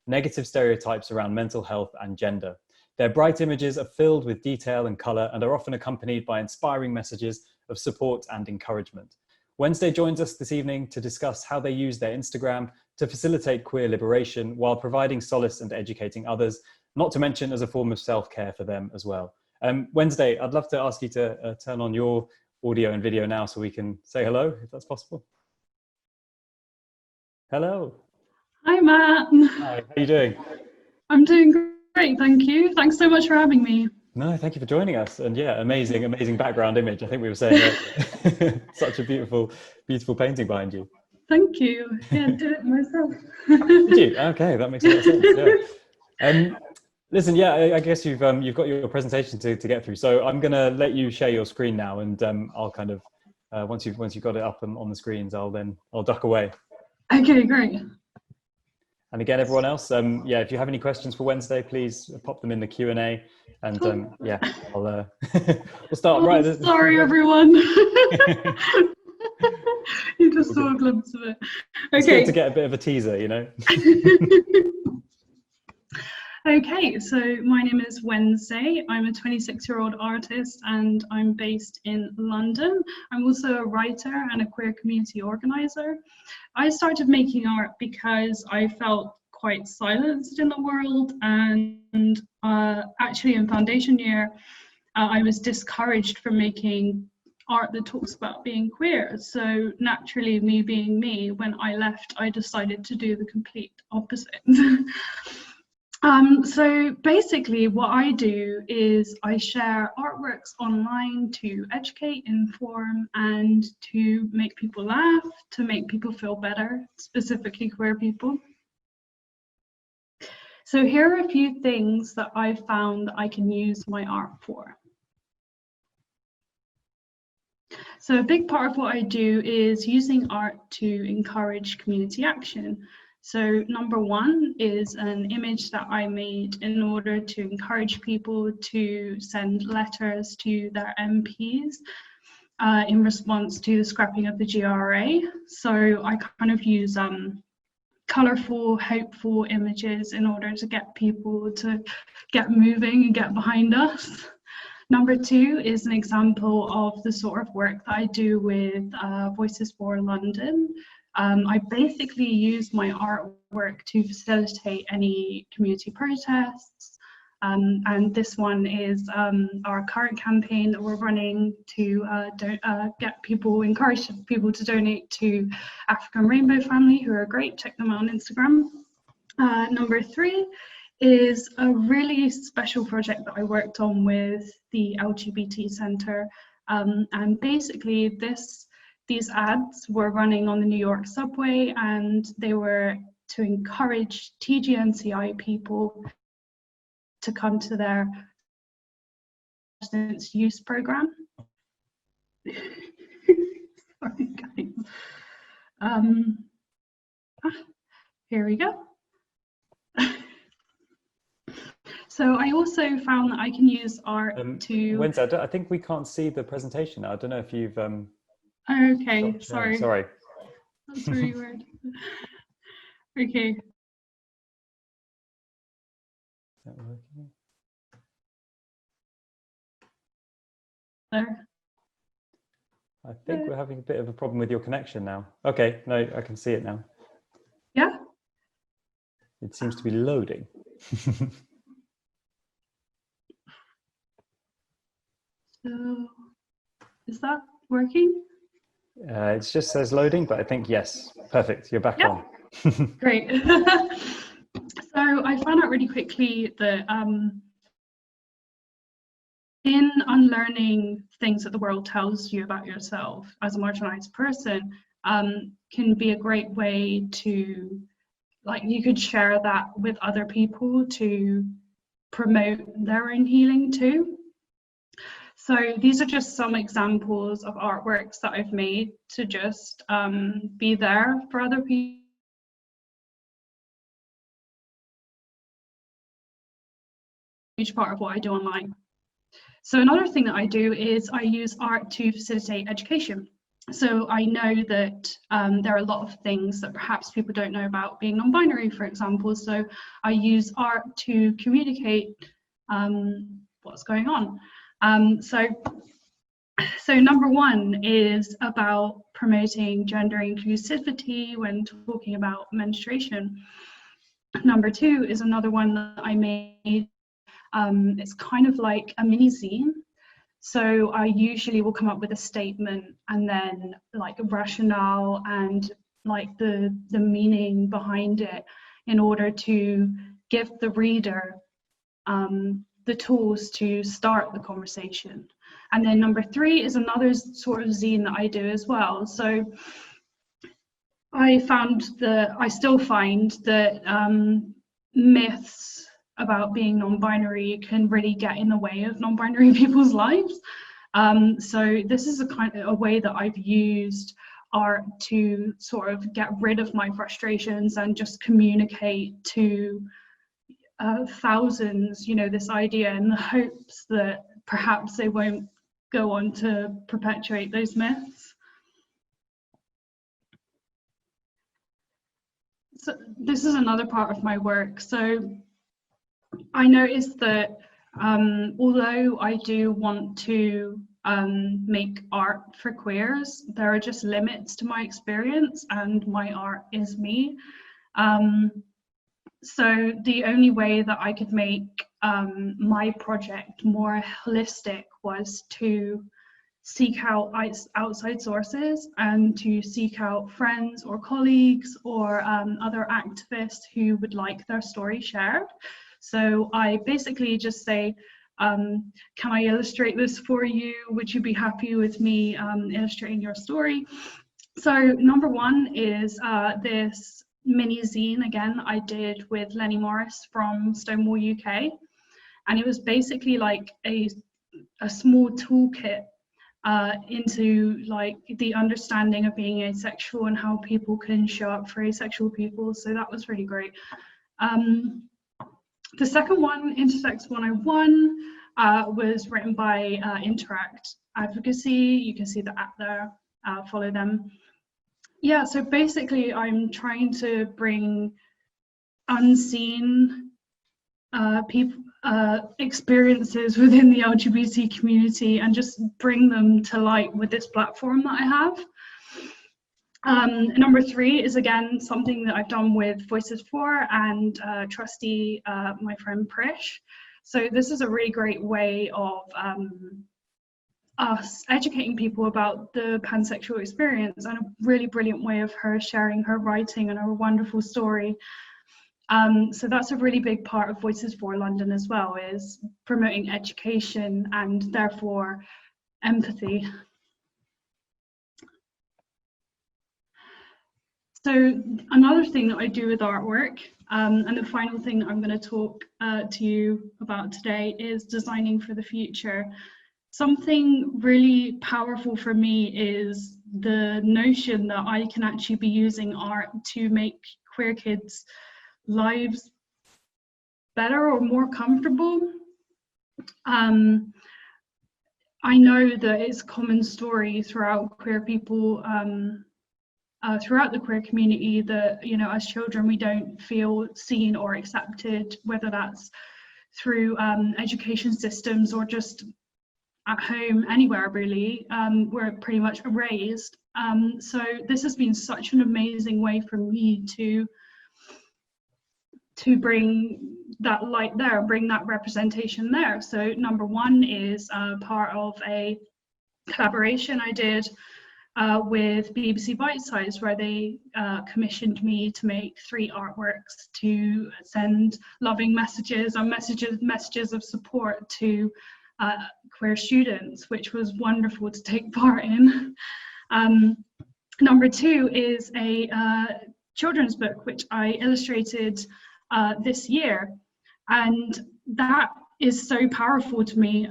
negative stereotypes around mental health and gender. Their bright images are filled with detail and colour and are often accompanied by inspiring messages of support and encouragement. Wednesday joins us this evening to discuss how they use their Instagram to facilitate queer liberation while providing solace and educating others, not to mention as a form of self-care for them as well. Wednesday, I'd love to ask you to turn on your audio and video now so we can say hello, if that's possible. Hello. Hi, Matt. Hi, how are you doing? I'm doing great, thank you. Thanks so much for having me. No, thank you for joining us. And yeah, amazing background image. I think we were saying such a beautiful painting behind you. Thank you. Yeah, I did it myself. Did you? Okay, that makes a lot of sense. Yeah. Listen, yeah, I guess you've got your presentation to get through. So I'm going to let you share your screen now, and I'll kind of once you've got it up on the screens, I'll duck away. Okay, great. And again, everyone else, yeah, if you have any questions for Wednesday, please pop them in the Q&A. And yeah, we'll start right. Sorry, everyone. You just saw a glimpse of it. Okay. It's good to get a bit of a teaser, you know. Okay, so my name is Wednesday. I'm a 26-year-old artist and I'm based in London. I'm also a writer and a queer community organizer. I started making art because I felt quite silenced in the world, and actually in foundation year, I was discouraged from making art that talks about being queer. So naturally, me being me, when I left, I decided to do the complete opposite. So basically what I do is I share artworks online to educate, inform, and to make people laugh, to make people feel better, specifically queer people. So here are a few things that I found I can use my art for. So a big part of what I do is using art to encourage community action. So number one is an image that I made in order to encourage people to send letters to their MPs in response to the scrapping of the GRA. So I kind of use colourful, hopeful images in order to get people to get moving and get behind us. Number two is an example of the sort of work that I do with Voices for London. I basically use my artwork to facilitate any community protests. And this one is our current campaign that we're running to encourage people to donate to African Rainbow Family, who are great. Check them out on Instagram. Number three is a really special project that I worked on with the LGBT Centre. And basically these ads were running on the New York subway, and they were to encourage TGNCI people to come to their substance use program. Sorry, guys. Here we go. So I also found that I can use art to... Wednesday, I think we can't see the presentation now. I don't know if you've... Okay, sorry. Sorry. That's really weird. Okay. Is that working? There. I think we're having a bit of a problem with your connection now. Okay, no, I can see it now. Yeah? It seems to be loading. So, is that working? It just says loading, but I think yes. Perfect, you're back on. Great. So I found out really quickly that in unlearning things that the world tells you about yourself as a marginalized person can be a great way to, like, you could share that with other people to promote their own healing too. So these are just some examples of artworks that I've made to just be there for other people. Huge part of what I do online. So another thing that I do is I use art to facilitate education. So I know that there are a lot of things that perhaps people don't know about being non-binary, for example. So I use art to communicate what's going on. So number one is about promoting gender inclusivity when talking about menstruation. Number two is another one that I made. It's kind of like a mini zine. So I usually will come up with a statement and then like a rationale and like the meaning behind it in order to give the reader the tools to start the conversation. And then number three is another sort of zine that I do as well. So I still find that myths about being non-binary can really get in the way of non-binary people's lives. So this is a way that I've used art to sort of get rid of my frustrations and just communicate to thousands, this idea, in the hopes that perhaps they won't go on to perpetuate those myths. So this is another part of my work. So I noticed that although I do want to make art for queers, there are just limits to my experience, and my art is me. So the only way that I could make my project more holistic was to seek out outside sources and to seek out friends or colleagues or other activists who would like their story shared. So I basically just say, can I illustrate this for you? Would you be happy with me illustrating your story? So number one is this mini zine, again, I did with Lenny Morris from Stonewall UK. And it was basically like a small toolkit into like the understanding of being asexual and how people can show up for asexual people. So that was really great. The second one, Intersex 101, was written by Interact Advocacy. You can see the app there, follow them. Yeah, so basically I'm trying to bring unseen people experiences within the LGBT community and just bring them to light with this platform that I have. Number three is again something that I've done with Voices For and trustee my friend Prish. So this is a really great way of us educating people about the pansexual experience, and a really brilliant way of her sharing her writing and her wonderful story. So that's a really big part of Voices For London as well, is promoting education and therefore empathy. So another thing that I do with artwork, and the final thing that I'm going to talk to you about today, is designing for the future. Something really powerful for me is the notion that I can actually be using art to make queer kids' lives better or more comfortable. I know that it's a common story throughout queer people, throughout the queer community, that as children we don't feel seen or accepted, whether that's through education systems or just at home, anywhere really. We're pretty much erased. So this has been such an amazing way for me to bring that light there, bring that representation there. So number one is part of a collaboration I did with BBC Bitesize, where they commissioned me to make 3 artworks to send loving messages and messages of support to queer students, which was wonderful to take part in. Number 2 is a children's book which I illustrated this year, and that is so powerful to me.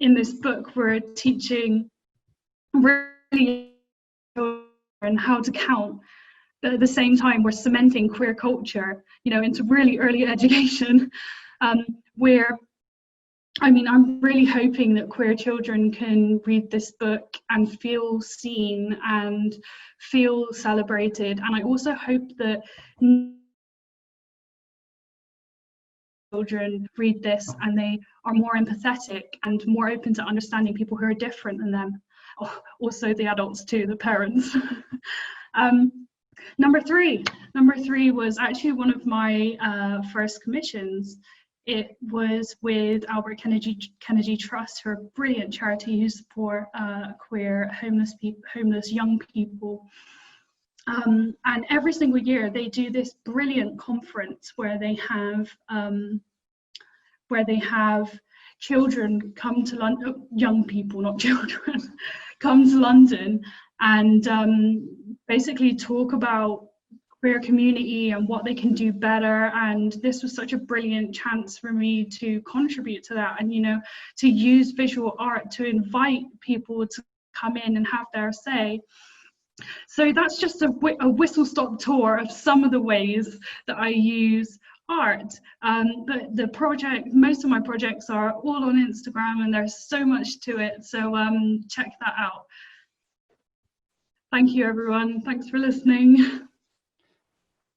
In this book we're teaching really and how to count, but at the same time we're cementing queer culture into really early education, where I mean, I'm really hoping that queer children can read this book and feel seen and feel celebrated. And I also hope that children read this and they are more empathetic and more open to understanding people who are different than them. Oh, also the adults too, the parents. Number three was actually one of my first commissions. It was with Albert Kennedy Trust, who are a brilliant charity who support queer homeless young people. And every single year they do this brilliant conference where they have children come to London, young people, not children, come to London and basically talk about queer community and what they can do better. And this was such a brilliant chance for me to contribute to that, and to use visual art to invite people to come in and have their say. So that's just a whistle-stop tour of some of the ways that I use art. But most of my projects are all on Instagram, and there's so much to it. So check that out. Thank you, everyone. Thanks for listening.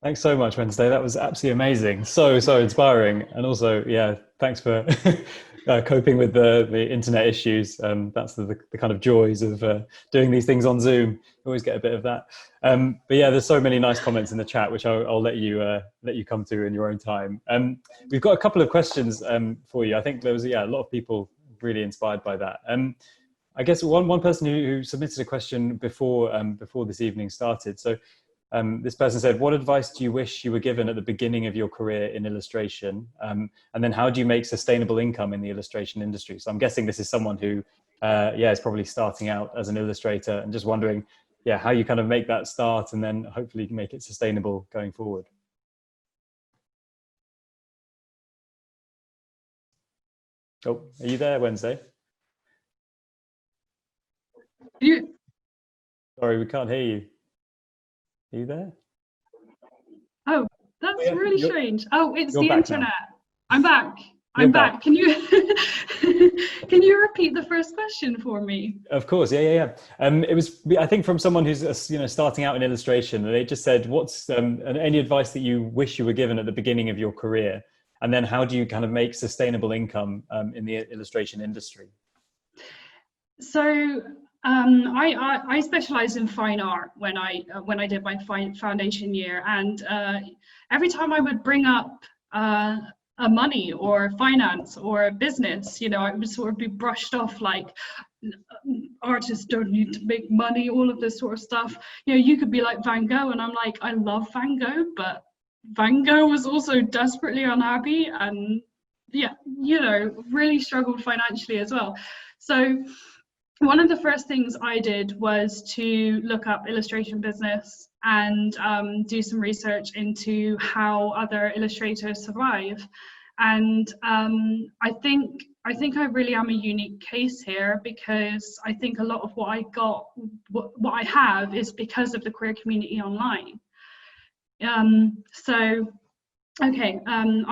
Thanks so much, Wednesday. That was absolutely amazing. So inspiring. And also, yeah, thanks for coping with the internet issues. That's the kind of joys of doing these things on Zoom. You always get a bit of that. But yeah, there's so many nice comments in the chat, which I'll let you come to in your own time. We've got a couple of questions for you. I think there was a lot of people really inspired by that. I guess one person who submitted a question before this evening started. So this person said, what advice do you wish you were given at the beginning of your career in illustration? And then how do you make sustainable income in the illustration industry? So I'm guessing this is someone who is probably starting out as an illustrator and just wondering, how you kind of make that start and then hopefully make it sustainable going forward. Oh, are you there, Wednesday? Sorry, we can't hear you. Are you there? Oh, that's really strange. Oh, it's the internet. Now. I'm back. I'm back. Can you can you repeat the first question for me? Of course, yeah. It was, I think, from someone who's starting out in illustration, and they just said, "What's any advice that you wish you were given at the beginning of your career, and then how do you kind of make sustainable income in the illustration industry?" So I specialized in fine art when I did my foundation year, and every time I would bring up a money or finance or a business, I would sort of be brushed off like artists don't need to make money, all of this sort of stuff. You could be like Van Gogh, and I'm like, I love Van Gogh, but Van Gogh was also desperately unhappy and really struggled financially as well. So one of the first things I did was to look up illustration business and do some research into how other illustrators survive. And I think I really am a unique case here, because I think a lot of what I have is because of the queer community online. I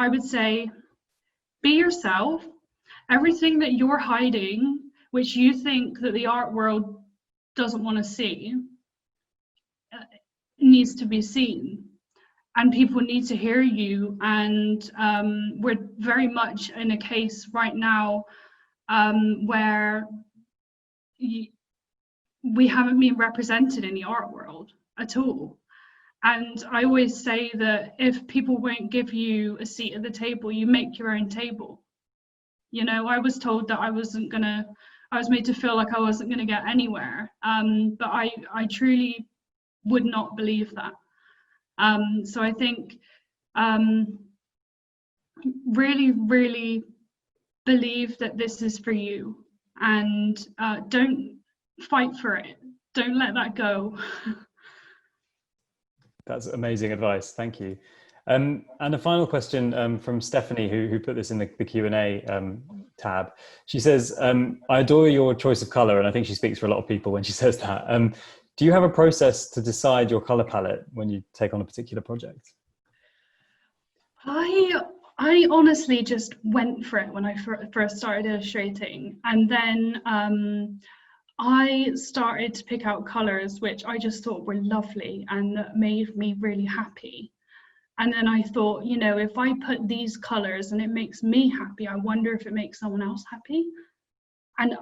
would say, be yourself. Everything that you're hiding, which you think that the art world doesn't want to see, needs to be seen, and people need to hear you. And we're very much in a case right now where we haven't been represented in the art world at all. And I always say that if people won't give you a seat at the table, you make your own table. I was told that I was made to feel like I wasn't going to get anywhere. But I truly would not believe that. So I think really, really believe that this is for you, and don't fight for it. Don't let that go. That's amazing advice. Thank you. And a final question from Stephanie, who put this in the Q&A tab. She says, I adore your choice of color, and I think she speaks for a lot of people when she says that. Do you have a process to decide your color palette when you take on a particular project? I honestly just went for it when I first started illustrating, and then I started to pick out colors which I just thought were lovely and that made me really happy. And then I thought, you know, if I put these colors and it makes me happy, I wonder if it makes someone else happy. And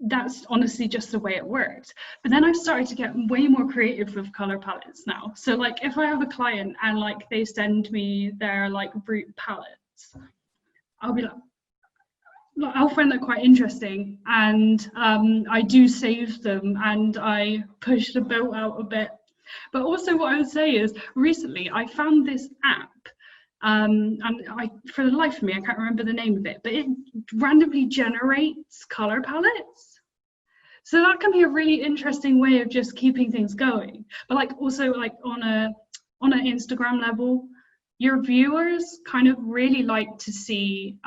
that's honestly just the way it worked. But then I've started to get way more creative with color palettes now. So like if I have a client and like they send me their like Brute palettes, I'll be like, I'll find that quite interesting, and I do save them and I push the boat out a bit. But also what I would say is recently I found this app, and for the life of me I can't remember the name of it, but it randomly generates color palettes. So that can be a really interesting way of just keeping things going. But like also like on an Instagram level, your viewers kind of really like to see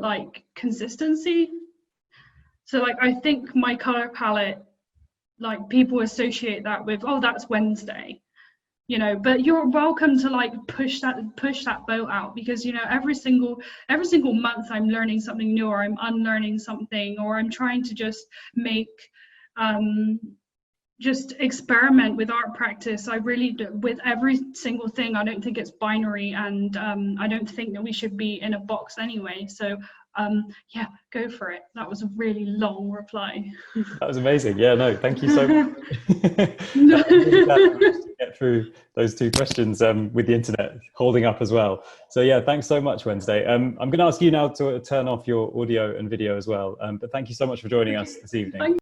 like consistency. So like I think my color palette, like people associate that with, oh, that's Wednesday, you know, but you're welcome to like push that boat out, because you know every single month I'm learning something new, or I'm unlearning something, or I'm trying to just make just experiment with art practice. I really do, with every single thing. I don't think it's binary, and I don't think that we should be in a box anyway. So yeah, go for it. That was a really long reply. That was amazing. Yeah, no, thank you so much. I'm really glad we managed to get through those two questions with the internet holding up as well. So yeah, thanks so much, Wednesday. I'm going to ask you now to turn off your audio and video as well. But thank you so much for joining us this evening.